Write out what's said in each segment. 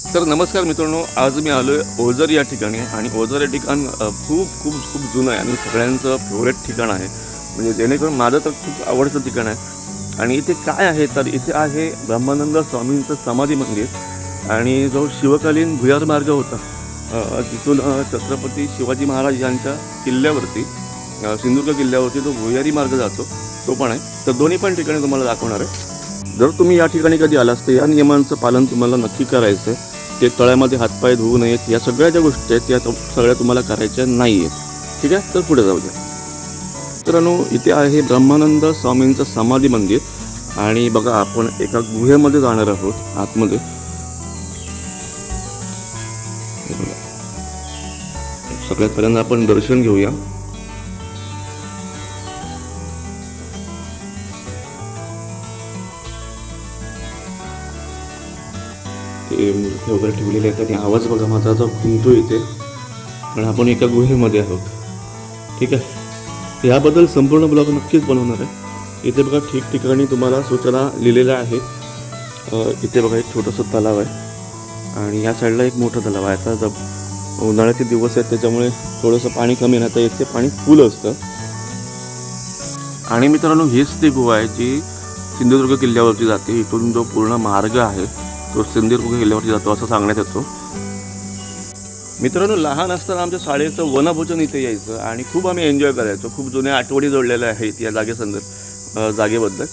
तर नमस्कार मित्रांनो, आज मी आलो आहे ओझर या ठिकाणी आणि ओझर हे ठिकाण खूप खूप खूप जुनं आहे आणि सगळ्यांचं फेवरेट ठिकाण आहे. म्हणजे जेणेकरून माझं तर खूप आवडतं ठिकाण आहे. आणि इथे काय आहे तर इथे आहे ब्रह्मानंद स्वामींचं समाधी मंदिर आणि जो शिवकालीन भुयार मार्ग होता तिथून छत्रपती शिवाजी महाराज यांच्या किल्ल्यावरती सिंधुदुर्ग किल्ल्यावरती जो भुयारी मार्ग जातो तो पण आहे. तर दोन्ही पण ठिकाणी तुम्हाला दाखवणार आहे. जर तुम्ही या ठिकाणी कधी आलास तर या नियमांचं पालन तुम्हाला नक्की करायचं आहे. ते तळ्यामध्ये हातपाय धुवू नयेत, या सगळ्या ज्या गोष्टी आहेत त्या सगळ्या तुम्हाला करायच्या नाही आहेत. ठीक आहे, तर पुढे जाऊ द्या. मित्रांनो, इथे आहे ब्रह्मानंद स्वामींचं समाधी मंदिर आणि बघा आपण एका गुहेमध्ये जाणार आहोत आतमध्ये. हे बघा, सगळ्यात पहिल्यांदा आपण दर्शन घेऊया. ते मूर्ती वगैरे ठेवलेले आहेत आणि आवाज बघा माझा जो घुमतो इथे, कारण आपण एका गुहेमध्ये आहोत. ठीक आहे, याबद्दल संपूर्ण ब्लॉग नक्कीच बनवणार आहे. इथे बघा ठिकठिकाणी तुम्हाला सूचना लिहिलेल्या आहेत. इथे बघा एक छोटंसं तलाव आहे आणि या साईडला एक मोठं तलाव आहे. आता जब उन्हाळ्याचे दिवस आहेत त्याच्यामुळे थोडंसं पाणी कमी राहतं, इथे पाणी फुल असतं. आणि मित्रांनो, हीच ती गुहा आहे जी सिंधुदुर्ग किल्ल्यावरती जाते. इथून जो पूर्ण मार्ग आहे तो सिंधुदुर्ग किल्ल्यावरती जातो असं सांगण्यात येतो. मित्रांनो, लहान असताना आमच्या शाळेचं वनभोजन इथे यायचं आणि खूप आम्ही एन्जॉय करायचो. खूप जुन्या आठवणी जोडलेल्या आहेत या जागेबद्दल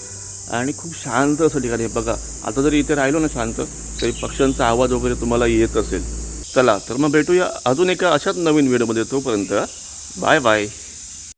आणि खूप शांत असं ठिकाणी बघा. आता जरी इथे राहिलो ना शांत, तरी पक्ष्यांचा आवाज वगैरे तुम्हाला येत असेल. चला तर मग भेटूया अजून एका अशाच नवीन व्हिडिओमध्ये. तोपर्यंत बाय बाय.